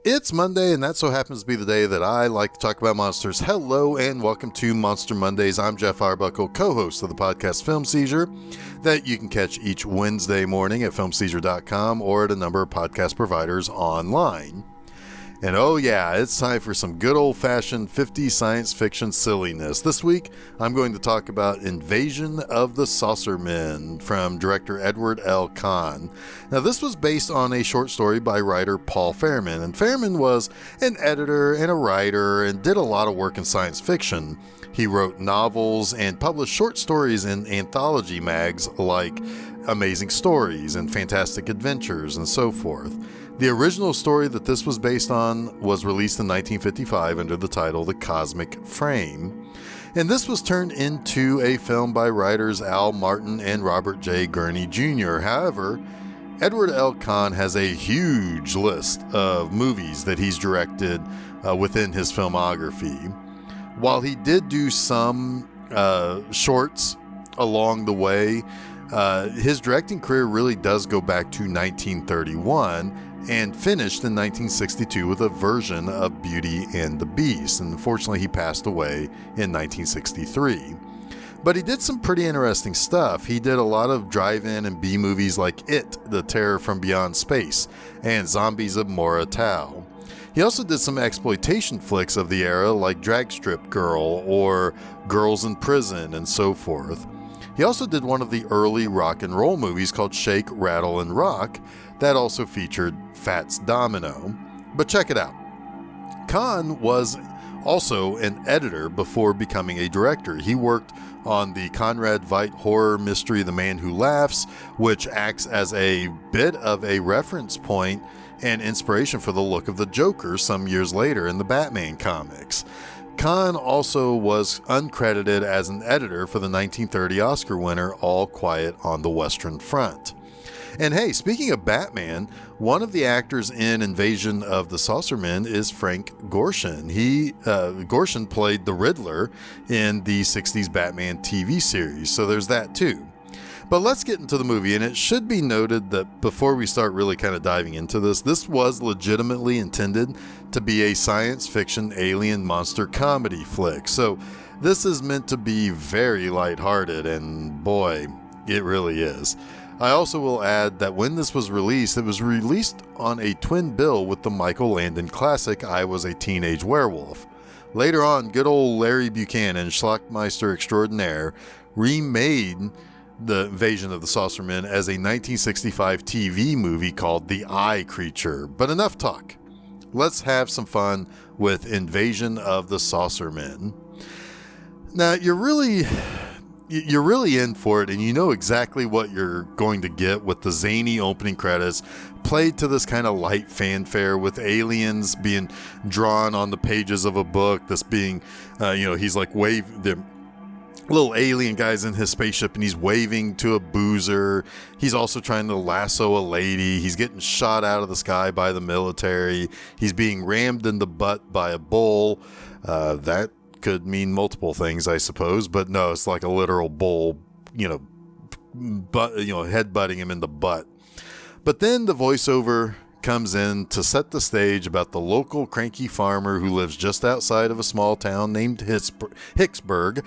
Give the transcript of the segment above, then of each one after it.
It's Monday, and that so happens to be the day that I like to talk about monsters. Hello, and welcome to Monster Mondays. I'm Geoff Arbuckle, co-host of the podcast Film Seizure, that you can catch each Wednesday morning at filmseizure.com or at a number of podcast providers online. And oh yeah, it's time for some good old-fashioned 50s science fiction silliness. This week, I'm going to talk about Invasion of the Saucermen from director Edward L. Kahn. Now, this was based on a short story by writer Paul Fairman, and Fairman was an editor and a writer and did a lot of work in science fiction. He wrote novels and published short stories in anthology mags like Amazing Stories and Fantastic Adventures and so forth. The original story that this was based on was released in 1955 under the title The Cosmic Frame. And this was turned into a film by writers Al Martin and Robert J. Gurney Jr. However, Edward L. Kahn has a huge list of movies that he's directed within his filmography. While he did do some shorts along the way, his directing career really does go back to 1931 and finished in 1962 with a version of Beauty and the Beast. And unfortunately, he passed away in 1963. But he did some pretty interesting stuff. He did a lot of drive-in and B movies like It, The Terror from Beyond Space, and Zombies of Mora Tau. He also did some exploitation flicks of the era like Drag Strip Girl or Girls in Prison and so forth. He also did one of the early rock and roll movies called Shake, Rattle, and Rock that also featured Fats Domino. But check it out. Kahn was also an editor before becoming a director. He worked on the Conrad Veidt horror mystery The Man Who Laughs, which acts as a bit of a reference point and inspiration for the look of the Joker some years later in the Batman comics. Kahn also was uncredited as an editor for the 1930 Oscar winner All Quiet on the Western Front. And hey, speaking of Batman, one of the actors in Invasion of the Saucermen is Frank Gorshin. Gorshin played the Riddler in the 60s Batman TV series, so there's that too. But let's get into the movie, and it should be noted that before we start really kind of diving into this was legitimately intended to be a science fiction alien monster comedy flick. So this is meant to be very lighthearted, and boy, it really is. I also will add that when this was released, it was released on a twin bill with the Michael Landon classic I Was a Teenage Werewolf. Later on, good old Larry Buchanan, Schlockmeister extraordinaire, remade the Invasion of the Saucermen as a 1965 TV movie called The Eye Creature. But enough talk. Let's have some fun with Invasion of the Saucermen. Now, you're really in for it, and you know exactly what you're going to get with the zany opening credits played to this kind of light fanfare with aliens being drawn on the pages of a book. This being, he's like the little alien guy's in his spaceship and he's waving to a boozer. He's also trying to lasso a lady. He's getting shot out of the sky by the military. He's being rammed in the butt by a bull. That could mean multiple things, I suppose, but no, it's like a literal bull, headbutting him in the butt. But then the voiceover comes in to set the stage about the local cranky farmer who lives just outside of a small town named Hicksburg.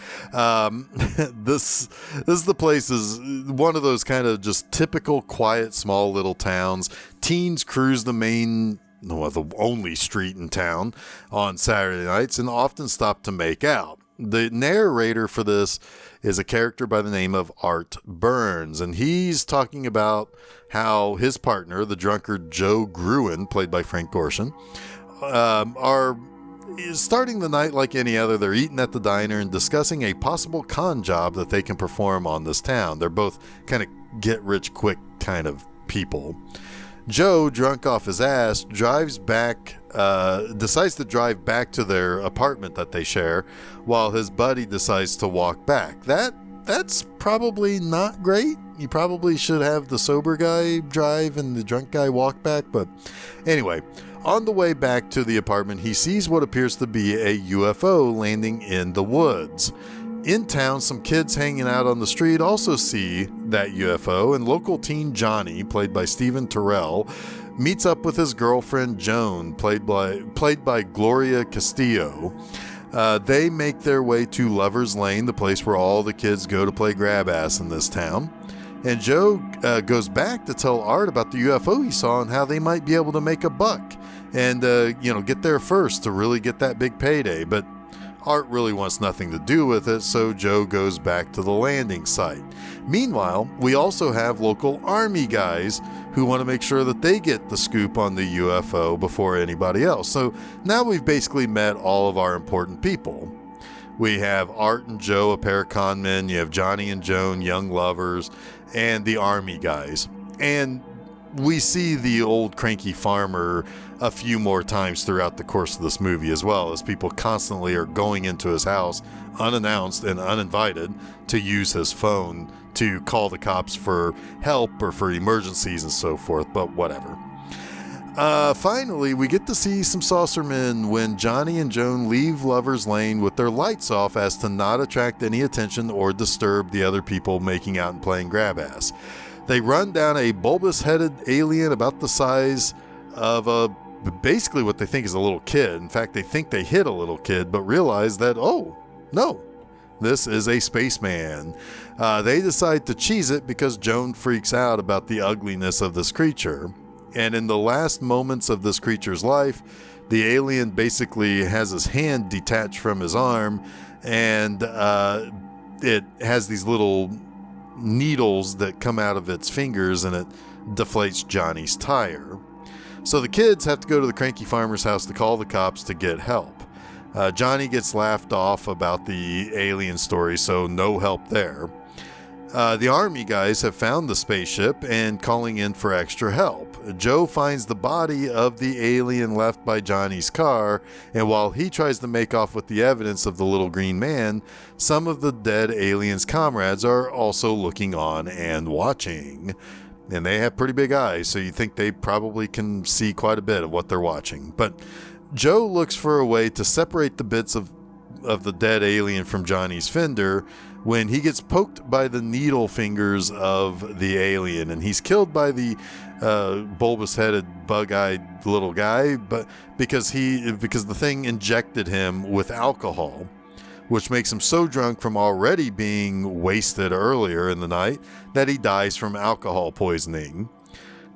The place is one of those kind of just typical quiet small little towns. Teens cruise the only street in town on Saturday nights and often stop to make out. The narrator for this is a character by the name of Art Burns, and he's talking about how his partner, the drunkard Joe Gruen, played by Frank Gorshin, are starting the night like any other. They're eating at the diner and discussing a possible con job that they can perform on this town. They're both kind of get-rich-quick kind of people. Joe, drunk off his ass, decides to drive back to their apartment that they share, while his buddy decides to walk back. That's probably not great. You probably should have the sober guy drive and the drunk guy walk back. But anyway, on the way back to the apartment, he sees what appears to be a UFO landing in the woods. In town, some kids hanging out on the street also see that UFO, and local teen Johnny, played by Stephen Terrell, meets up with his girlfriend Joan, played by Gloria Castillo. They make their way to Lover's Lane, the place where all the kids go to play grab ass in this town. And Joe goes back to tell Art about the UFO he saw and how they might be able to make a buck and, get there first to really get that big payday. But Art really wants nothing to do with it, so Joe goes back to the landing site. Meanwhile, we also have local army guys who want to make sure that they get the scoop on the UFO before anybody else. So now we've basically met all of our important people. We have Art and Joe, a pair of con men. You have Johnny and Joan, young lovers, and the army guys. And we see the old cranky farmer a few more times throughout the course of this movie, as well as people constantly are going into his house unannounced and uninvited to use his phone to call the cops for help or for emergencies and so forth, but whatever. Finally, we get to see some saucermen when Johnny and Joan leave Lover's Lane with their lights off as to not attract any attention or disturb the other people making out and playing grab ass. They run down a bulbous-headed alien about the size of basically what they think is a little kid. In fact, they think they hit a little kid, but realize that, oh, no, this is a spaceman. They decide to cheese it because Joan freaks out about the ugliness of this creature. And in the last moments of this creature's life, the alien basically has his hand detached from his arm, and it has these little needles that come out of its fingers, and it deflates Johnny's tire. So the kids have to go to the cranky farmer's house to call the cops to get help. Johnny gets laughed off about the alien story, so no help there. The army guys have found the spaceship and calling in for extra help. Joe finds the body of the alien left by Johnny's car, and while he tries to make off with the evidence of the little green man, some of the dead alien's comrades are also looking on and watching. And they have pretty big eyes, so you think they probably can see quite a bit of what they're watching. But Joe looks for a way to separate the bits of the dead alien from Johnny's fender when he gets poked by the needle fingers of the alien, and he's killed by the bulbous-headed, bug-eyed little guy, but because the thing injected him with alcohol, which makes him so drunk from already being wasted earlier in the night that he dies from alcohol poisoning.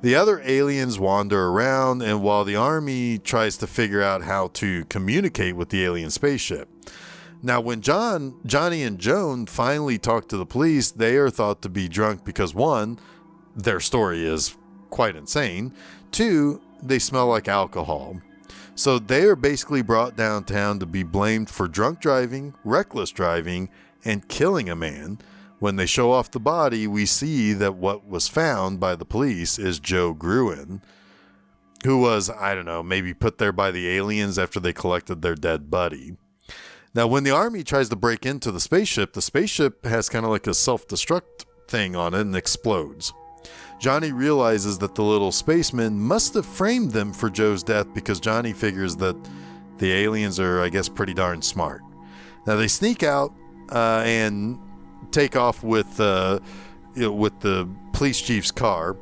The other aliens wander around, and while the army tries to figure out how to communicate with the alien spaceship. Now, when Johnny and Joan finally talk to the police, they are thought to be drunk because, one, their story is quite insane. Two, they smell like alcohol. So they are basically brought downtown to be blamed for drunk driving, reckless driving, and killing a man. When they show off the body, we see that what was found by the police is Joe Gruen, who was, maybe put there by the aliens after they collected their dead buddy. Now, when the army tries to break into the spaceship has kind of like a self-destruct thing on it and explodes. Johnny realizes that the little spacemen must have framed them for Joe's death because Johnny figures that the aliens are, pretty darn smart. Now, they sneak out and take off with the police chief's car,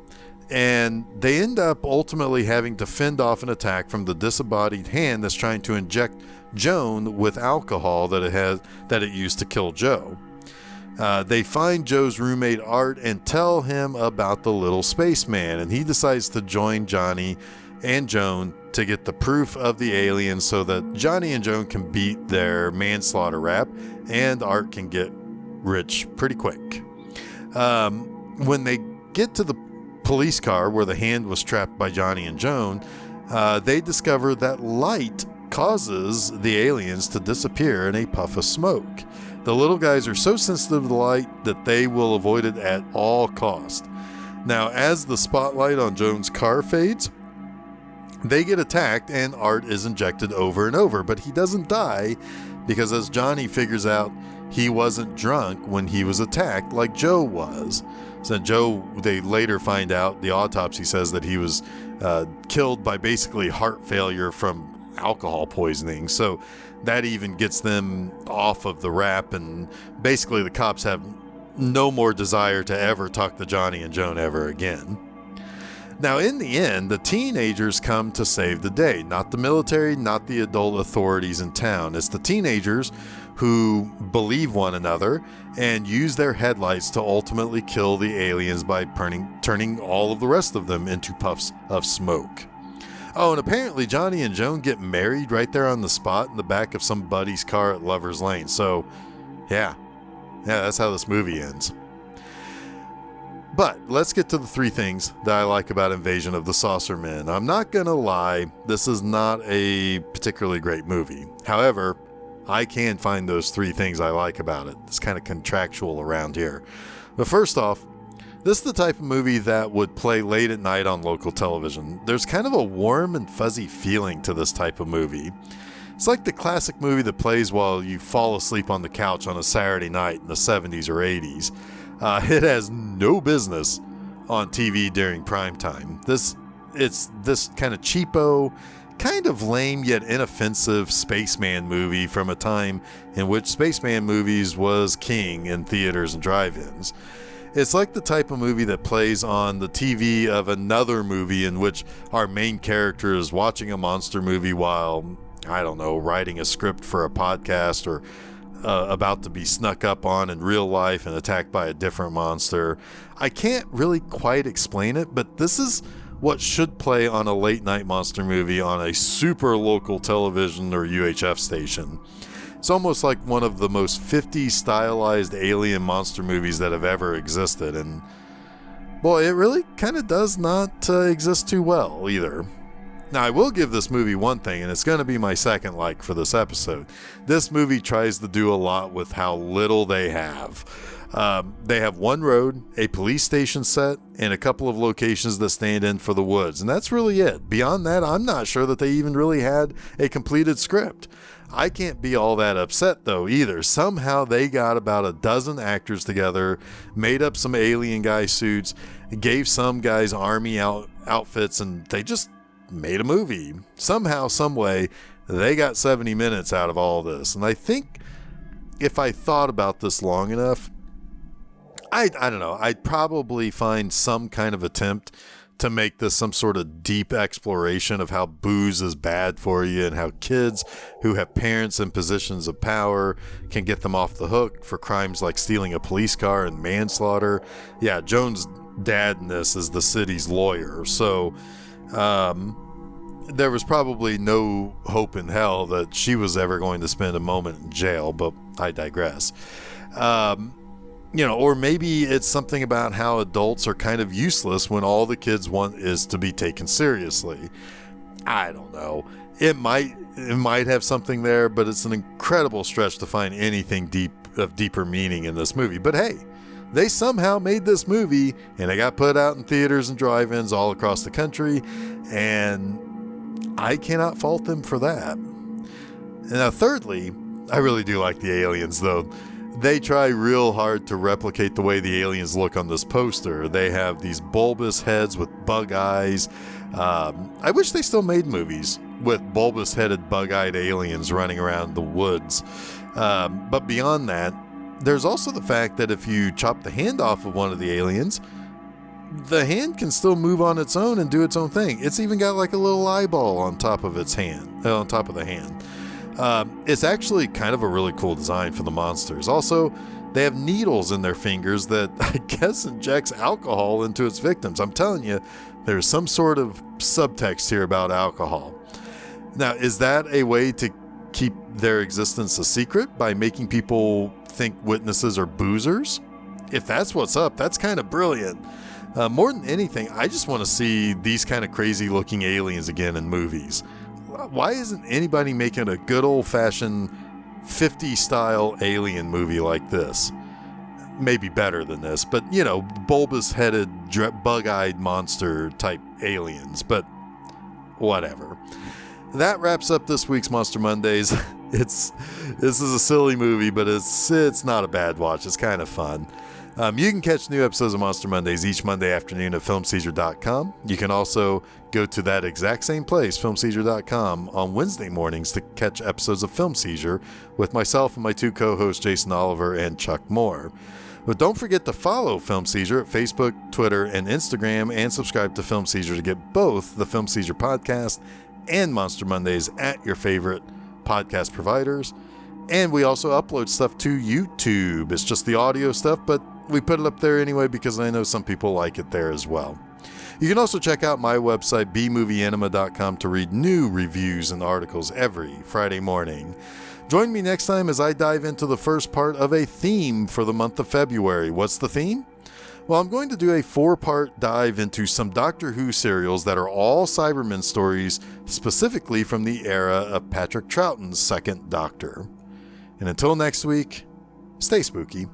and they end up ultimately having to fend off an attack from the disembodied hand that's trying to inject Joan with alcohol that it used to kill Joe. They find Joe's roommate Art and tell him about the little spaceman, and he decides to join Johnny and Joan to get the proof of the alien so that Johnny and Joan can beat their manslaughter rap and Art can get rich pretty quick. When they get to the police car where the hand was trapped by Johnny and Joan, they discover that light causes the aliens to disappear in a puff of smoke. The little guys are so sensitive to the light that they will avoid it at all costs. Now, as the spotlight on Joan's car fades, they get attacked and Art is injected over and over, but he doesn't die because, as Johnny figures out, he wasn't drunk when he was attacked like Joe was. So Joe, they later find out, the autopsy says that he was killed by basically heart failure from alcohol poisoning. So that even gets them off of the rap, and basically the cops have no more desire to ever talk to Johnny and Joan ever again. Now, in the end, the teenagers come to save the day. Not the military, not the adult authorities in town. It's the teenagers who believe one another and use their headlights to ultimately kill the aliens by turning all of the rest of them into puffs of smoke. Oh, and apparently Johnny and Joan get married right there on the spot in the back of some buddy's car at Lover's Lane. So, yeah, that's how this movie ends. But let's get to the 3 things that I like about Invasion of the Saucermen. I'm not gonna lie, this is not a particularly great movie. However, I can find those 3 things I like about it. It's kind of contractual around here. But first off, this is the type of movie that would play late at night on local television. There's kind of a warm and fuzzy feeling to this type of movie. It's like the classic movie that plays while you fall asleep on the couch on a Saturday night in the 70s or 80s. It has no business on TV during prime time. It's this kind of cheapo, kind of lame yet inoffensive spaceman movie from a time in which spaceman movies was king in theaters and drive-ins. It's like the type of movie that plays on the TV of another movie in which our main character is watching a monster movie while, I don't know, writing a script for a podcast or about to be snuck up on in real life and attacked by a different monster. I can't really quite explain it, but this is what should play on a late night monster movie on a super local television or UHF station. It's almost like one of the most 50s stylized alien monster movies that have ever existed, and boy, it really kind of does not exist too well either. Now, I will give this movie one thing, and it's going to be my second like for this episode. This movie tries to do a lot with how little they have. They have one road, a police station set, and a couple of locations that stand in for the woods, and that's really it. Beyond that, I'm not sure that they even really had a completed script. I can't be all that upset, though, either. Somehow they got about a dozen actors together, made up some alien guy suits, gave some guys army outfits, and they just made a movie. Somehow, some way, they got 70 minutes out of all this. And I think if I thought about this long enough, I don't know, I'd probably find some kind of attempt to make this some sort of deep exploration of how booze is bad for you and how kids who have parents in positions of power can get them off the hook for crimes like stealing a police car and manslaughter. Yeah, Joan's dad in this is the city's lawyer, so there was probably no hope in hell that she was ever going to spend a moment in jail, but I digress. Or maybe it's something about how adults are kind of useless when all the kids want is to be taken seriously. I don't know. It might have something there, but it's an incredible stretch to find anything deeper meaning in this movie. But hey, they somehow made this movie, and it got put out in theaters and drive-ins all across the country, and I cannot fault them for that. And now, thirdly, I really do like the aliens, though. They try real hard to replicate the way the aliens look on this poster. They have these bulbous heads with bug eyes. I wish they still made movies with bulbous-headed, bug-eyed aliens running around the woods. But beyond that, there's also the fact that if you chop the hand off of one of the aliens, the hand can still move on its own and do its own thing. It's even got like a little eyeball on top of its hand, on top of the hand. It's actually kind of a really cool design for the monsters. Also, they have needles in their fingers that I guess injects alcohol into its victims. I'm telling you, there's some sort of subtext here about alcohol. Now, is that a way to keep their existence a secret by making people think witnesses are boozers? If that's what's up, that's kind of brilliant. More than anything, I just want to see these kind of crazy looking aliens again in movies. Why isn't anybody making a good old-fashioned 50s-style alien movie like this? Maybe better than this, but, bulbous-headed, bug-eyed monster-type aliens, but whatever. That wraps up this week's Monster Mondays. This is a silly movie, but it's not a bad watch. It's kind of fun. You can catch new episodes of Monster Mondays each Monday afternoon at filmseizure.com. You can also go to that exact same place, filmseizure.com, on Wednesday mornings to catch episodes of Film Seizure with myself and my 2 co-hosts, Jason Oliver and Chuck Moore. But don't forget to follow Film Seizure at Facebook, Twitter, and Instagram, and subscribe to Film Seizure to get both the Film Seizure Podcast and Monster Mondays at your favorite podcast providers. And we also upload stuff to YouTube. It's just the audio stuff, but we put it up there anyway because I know some people like it there as well. You can also check out my website, bmovieanima.com, to read new reviews and articles every Friday morning. Join me next time as I dive into the first part of a theme for the month of February. What's the theme? Well, I'm going to do a 4-part dive into some Doctor Who serials that are all Cybermen stories, specifically from the era of Patrick Troughton's second Doctor. And until next week, stay spooky.